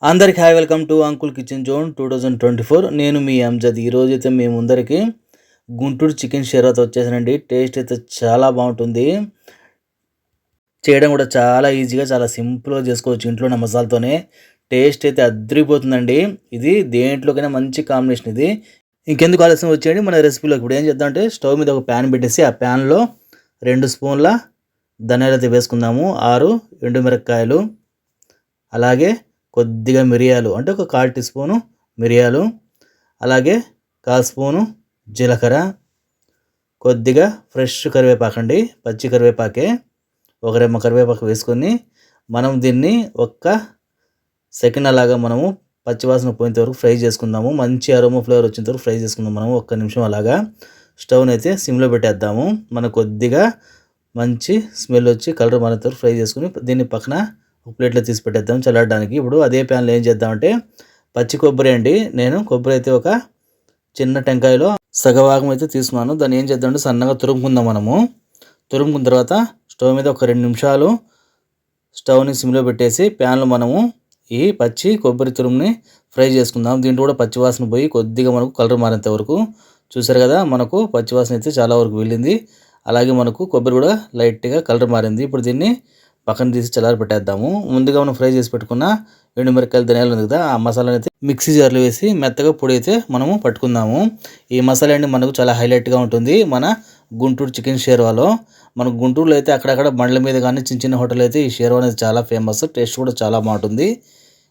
అందరికి hi welcome to uncle kitchen zone 2024. నేను మీ అంజద్. ఈరోజు అయితే మీ ముందరికి గుంటూరు చికెన్ షేర్వాతో వచ్చేసానండి. టేస్ట్ అయితే చాలా బాగుంటుంది. చేయడం కూడా చాలా ఈజీగా చాలా సింపుల్గా చేసుకోవచ్చు ఇంట్లోనే మసాలాతోనే. టేస్ట్ అయితే అద్దరిపోతుందండి. ఇది దేంట్లోకైనా మంచి కాంబినేషన్ ఇది. ఇంకెందుకు ఆలస్యం వచ్చేయండి మన రెసిపీలోకి. ఇప్పుడు ఏం చేద్దామంటే స్టవ్ మీద ఒక ప్యాన్ పెట్టేసి ఆ ప్యాన్లో 2 స్పూన్ల ధనియాలు అయితే వేసుకుందాము, 6 ఎండుమిరపకాయలు, అలాగే కొద్దిగా మిరియాలు అంటే ఒక 1/4 టీ స్పూను మిరియాలు, అలాగే 1/4 స్పూను జీలకర్ర, కొద్దిగా ఫ్రెష్ కరివేపాకండి, పచ్చి కరివేపాకే, ఒక రెమ్మ కరివేపాకు వేసుకొని మనం దీన్ని ఒక్క సెకండ్ అలాగా మనము పచ్చివాసన పోయేంత వరకు ఫ్రై చేసుకుందాము. మంచి అరోమా ఫ్లేవర్ వచ్చేంత వరకు ఫ్రై చేసుకుందాం. మనము ఒక్క నిమిషం అలాగా స్టవ్ని అయితే సిమ్లో పెట్టేద్దాము. మనకు కొద్దిగా మంచి స్మెల్ వచ్చి కలర్ మారేంత వరకు ఫ్రై చేసుకుని దీన్ని పక్కన ఒక ప్లేట్లో తీసి పెట్టేద్దాం చల్లడానికి. ఇప్పుడు అదే ప్యాన్లో ఏం చేద్దామంటే పచ్చి కొబ్బరి అండి. నేను కొబ్బరి అయితే ఒక చిన్న టెంకాయలో సగభాగం అయితే తీసుకున్నాను. దాన్ని ఏం చేద్దామంటే సన్నగా తురుముకుందాం. మనము తురుముకున్న తర్వాత స్టవ్ మీద ఒక 2 నిమిషాలు స్టవ్ని సిమ్లో పెట్టేసి ప్యాన్లో మనము ఈ పచ్చి కొబ్బరి తురుముని ఫ్రై చేసుకుందాం. దీంట్లో కూడా పచ్చివాసన పోయి కొద్దిగా మనకు కలర్ మారేంత వరకు. చూసారు కదా, మనకు పచ్చివాసన అయితే చాలా వరకు వెళ్ళింది. అలాగే మనకు కొబ్బరి కూడా లైట్గా కలర్ మారింది. ఇప్పుడు దీన్ని పక్కన తీసి చల్లారి పెట్టేద్దాము. ముందుగా మనం ఫ్రై చేసి పెట్టుకున్న ఎండుమిరపకాయలు, ధనియాలు ఉంది కదా, ఆ మసాలాని అయితే మిక్సీ జార్లో వేసి మెత్తగా పొడి అయితే మనము పట్టుకుందాము. ఈ మసాలా అండి మనకు చాలా హైలైట్గా ఉంటుంది మన గుంటూరు చికెన్ షేర్వాలో. మన గుంటూరులో అయితే అక్కడక్కడ బండ్ల మీద కానీ చిన్న చిన్న హోటల్ అయితే ఈ షేర్వా అనేది చాలా ఫేమస్. టేస్ట్ కూడా చాలా బాగుంటుంది.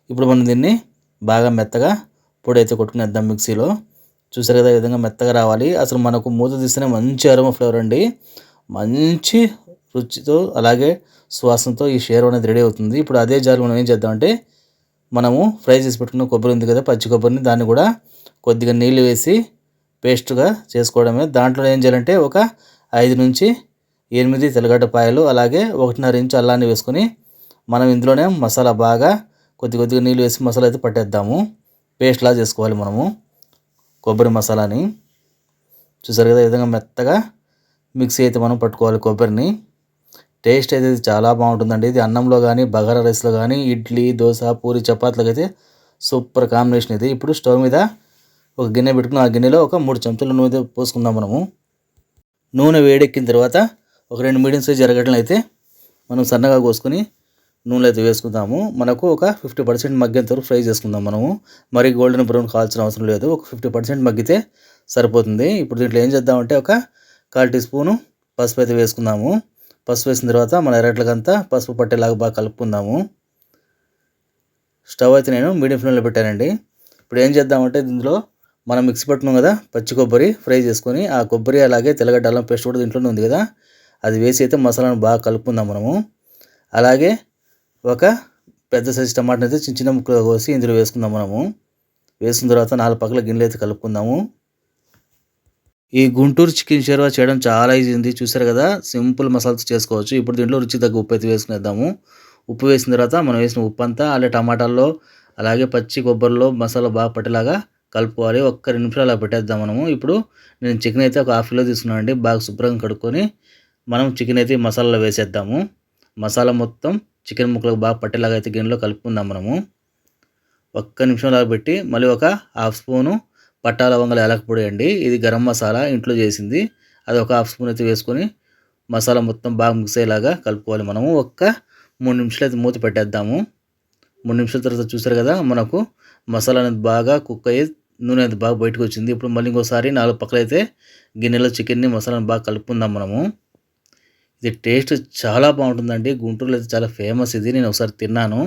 ఇప్పుడు మనం దీన్ని బాగా మెత్తగా పొడి అయితే కొట్టుకునేద్దాం మిక్సీలో. చూసారు కదా, ఈ విధంగా మెత్తగా రావాలి. అసలు మనకు మూత తీస్తేనే మంచి అరోమా ఫ్లేవర్ అండి. మంచి రుచితో అలాగే సువాసనతో ఈ షేర్వా అనేది రెడీ అవుతుంది. ఇప్పుడు అదే జార్లో మనం ఏం చేద్దామంటే మనము ఫ్రై చేసి పెట్టుకున్న కొబ్బరి ఉంది కదా, పచ్చి కొబ్బరిని, దాన్ని కూడా కొద్దిగా నీళ్ళు వేసి పేస్ట్గా చేసుకోవడమే. దాంట్లో ఏం చేయాలంటే ఒక 5 నుంచి 8 తెల్లగడ్డపాయలు, అలాగే 1.5 ఇంచు అల్లాన్ని వేసుకొని మనం ఇందులోనే మసాలా బాగా కొద్దిగా నీళ్ళు వేసి మసాలా అయితే పట్టేద్దాము. పేస్ట్లా చేసుకోవాలి మనము కొబ్బరి మసాలాని. చూసారు కదా, ఈ విధంగా మెత్తగా మిక్సీ అయితే మనం పట్టుకోవాలి కొబ్బరిని. టేస్ట్ అయితే చాలా బాగుంటుందండి. ఇది అన్నంలో కానీ, బగారా రైస్లో కానీ, ఇడ్లీ, దోశ, పూరి, చపాతీలకు అయితే సూపర్ కాంబినేషన్ ఇది. ఇప్పుడు స్టవ్ మీద ఒక గిన్నె పెట్టుకుని ఆ గిన్నెలో ఒక 3 చెంచాల నూనె పోసుకుందాం మనము. నూనె వేడెక్కిన తర్వాత ఒక 2 మీడియం సైజ్ ఎర్రగడ్డలు అయితే మనం సన్నగా కోసుకొని నూనెలో అయితే వేసుకుందాము. మనకు ఒక 50% మగ్గేంత వరకు ఫ్రై చేసుకుందాం మనము. మరీ గోల్డెన్ బ్రౌన్ కావాల్సిన అవసరం లేదు. ఒక 50% మగ్గితే సరిపోతుంది. ఇప్పుడు దీంట్లో ఏం చేద్దామంటే ఒక 1/4 టీ స్పూను పసుపు అయితే వేసుకుందాము. పసుపు వేసిన తర్వాత మన ఎర్రట్లకంతా పసుపు పట్టేలాగా బాగా కలుపుకుందాము. స్టవ్ అయితే నేను మీడియం ఫ్లేమ్లో పెట్టానండి. ఇప్పుడు ఏం చేద్దామంటే దీంట్లో మనం మిక్సీ పట్టుకున్నాం కదా పచ్చి కొబ్బరి ఫ్రై చేసుకొని, ఆ కొబ్బరి అలాగే తెల్లగడ్డ అల్లం పేస్ట్ కూడా దీంట్లోనే ఉంది కదా, అది వేసి అయితే మసాలాను బాగా కలుపుకుందాం మనము. అలాగే ఒక పెద్ద సైజు టమాటాని అయితే చిన్న చిన్న ముక్కలు కోసి ఇందులో వేసుకుందాం మనము. వేసుకున్న తర్వాత 4 పక్కల గిన్నెలు అయితే కలుపుకుందాము. ఈ గుంటూరు చికెన్ షేర్వా చేయడం చాలా ఈజీ ఉంది. చూసారు కదా, సింపుల్ మసాలాతో చేసుకోవచ్చు. ఇప్పుడు దీంట్లో రుచి తగ్గ ఉప్పు అయితే వేసుకునేద్దాము. ఉప్పు వేసిన తర్వాత మనం వేసిన ఉప్పు అంతా అలాగే టమాటాల్లో అలాగే పచ్చి కొబ్బరిలో మసాలా బాగా పట్టేలాగా కలుపుకోవాలి. ఒక్క 2 నిమిషాలు అలా పెట్టేద్దాం మనము. ఇప్పుడు నేను చికెన్ అయితే ఒక 1/2 కిలో తీసుకున్నాను అండి. బాగా శుభ్రంగా కడుక్కొని మనం చికెన్ అయితే మసాలాలో వేసేద్దాము. మసాలా మొత్తం చికెన్ ముక్కలకు బాగా పట్టేలాగా అయితే గిన్నెలో కలుపుకుందాం మనము. ఒక్క నిమిషం అలా పెట్టి మళ్ళీ ఒక 1/2 స్పూను పట్టా లవంగాల యాలక పొడి అండి. ఇది గరం మసాలా ఇంట్లో చేసింది. అది ఒక 1/2 స్పూన్ అయితే వేసుకొని మసాలా మొత్తం బాగా మిక్స్ అయ్యేలాగా కలుపుకోవాలి మనము. ఒక్క 3 నిమిషాలు అయితే మూత పెట్టేద్దాము. 3 నిమిషాల తర్వాత చూసారు కదా, మనకు మసాలా అనేది బాగా కుక్ అయ్యి నూనె అనేది బాగా బయటకు వచ్చింది. ఇప్పుడు మళ్ళీ ఇంకోసారి 4 పక్కల అయితే గిన్నెలో చికెన్ని మసాలాను బాగా కలుపుకుందాం మనము. ఇది టేస్ట్ చాలా బాగుంటుందండి. గుంటూరులో అయితే చాలా ఫేమస్ ఇది. నేను ఒకసారి తిన్నాను,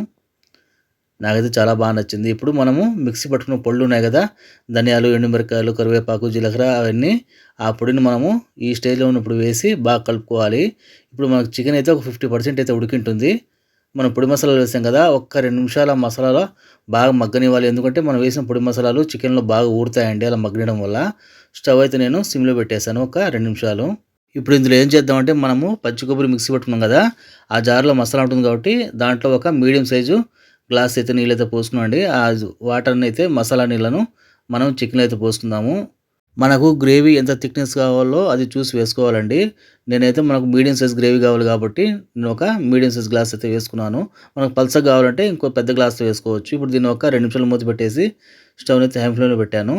నాకైతే చాలా బాగా నచ్చింది. ఇప్పుడు మనము మిక్సీ పట్టుకున్న పొళ్ళు ఉన్నాయి కదా, ధనియాలు, ఎండుమిరపకాయలు, కరివేపాకు, జీలకర్ర, అవన్నీ ఆ పొడిని మనము ఈ స్టేజ్లో ఉన్నప్పుడు వేసి బాగా కలుపుకోవాలి. ఇప్పుడు మనకు చికెన్ అయితే ఒక 50% అయితే ఉడికింటుంది. మనం పొడి మసాలాలు వేసాం కదా, ఒక్క 2 నిమిషాల మసాలాలో బాగా మగ్గనివ్వాలి. ఎందుకంటే మనం వేసిన పొడి మసాలాలు చికెన్లో బాగా ఊరుతాయండి అలా మగ్గడం వల్ల. స్టవ్ అయితే నేను సిమ్లో పెట్టేశాను ఒక 2 నిమిషాలు. ఇప్పుడు ఇందులో ఏం చేద్దామంటే మనము పచ్చి కొబ్బరి మిక్సీ పట్టుకున్నాం కదా, ఆ జార్లో మసాలా ఉంటుంది కాబట్టి దాంట్లో ఒక మీడియం సైజు గ్లాస్ అయితే నీళ్ళు అయితే పోసుకున్నాండి. ఆ వాటర్ని అయితే మసాలా నీళ్ళను మనం చికెన్ అయితే పోసుకుందాము. మనకు గ్రేవీ ఎంత థిక్‌నెస్ కావాలో అది చూసి వేసుకోవాలండి. నేనైతే మనకు మీడియం సైజ్ గ్రేవీ కావాలి కాబట్టి నేను ఒక మీడియం సైజ్ గ్లాస్ అయితే వేసుకున్నాను. మనకు పల్చగా కావాలంటే ఇంకో పెద్ద గ్లాస్‌తో వేసుకోవచ్చు. ఇప్పుడు దీన్ని ఒక 2 నిమిషాలు మూత పెట్టేసి స్టవ్‌ని అయితే హై ఫ్లేమ్‌లో పెట్టాను.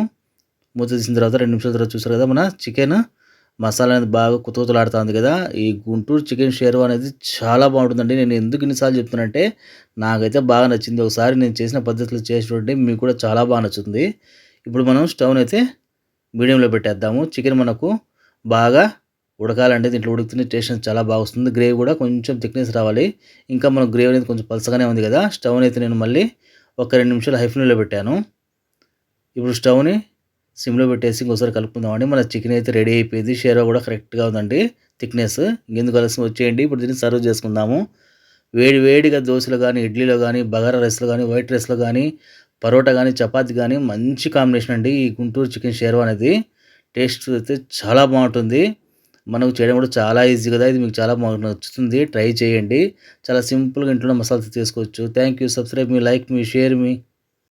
మూత తీసిన తర్వాత 2 నిమిషాల తర్వాత చూసారు కదా! మన చికెన్ మసాలా అనేది బాగా కుతకుతలాడుతుంది కదా! ఈ గుంటూరు చికెన్ షేర్వా అనేది చాలా బాగుంటుందండి. నేను ఎందుకు ఇన్ని సార్లు చెప్తున్నానంటే నాకైతే బాగా నచ్చింది. ఒకసారి నేను చేసిన పద్ధతిలో చేసి చూడండి మీకు కూడా చాలా బాగా నచ్చుతుంది. ఇప్పుడు మనం స్టవ్‌నైతే మీడియంలో పెట్టేద్దాము. చికెన్ మనకు బాగా ఉడకాలంటే దీంట్లో ఉడికితేనే టేస్ట్ అనేది చాలా బాగా వస్తుంది. గ్రేవీ కూడా కొంచెం థిక్‌నెస్ రావాలి. ఇంకా మన గ్రేవీ అనేది కొంచెం పలచగానే ఉంది కదా! స్టవ్‌నైతే నేను మళ్ళీ ఒక 2 నిమిషాలు హై ఫ్లేమ్‌లో పెట్టాను. ఇప్పుడు స్టవ్‌ని సిమ్‌లో పెట్టేసి ఇంకోసారి కలుపుకుందామండి. మన చికెన్ అయితే రెడీ అయిపోయింది. షేర్వా కూడా కరెక్ట్‌గా ఉందండి థిక్‌నెస్. ఇంకెందుకు ఆలస్యం వచ్చేయండి. ఇప్పుడు దీన్ని సర్వ్ చేసుకుందాము. వేడి వేడిగా దోసలో గానీ, ఇడ్లీలో గానీ, బగారా రైస్‌లో గానీ, వైట్ రైస్‌లో గానీ, పరోటా గానీ, చపాతీ గానీ మంచి కాంబినేషన్ అండి ఈ గుంటూరు చికెన్ షేర్వా అనేది. టేస్ట్ అయితే చాలా బావుంటుంది. మనకు చేయడం కూడా చాలా ఈజీ కదా! ఇది మీకు చాలా బాగా నచ్చుతుంది. ట్రై చేయండి. చాలా సింపుల్‌గా ఇంట్లోనే మసాలాతో చేసుకోవచ్చు. Thank you. Subscribe me, like me, share me.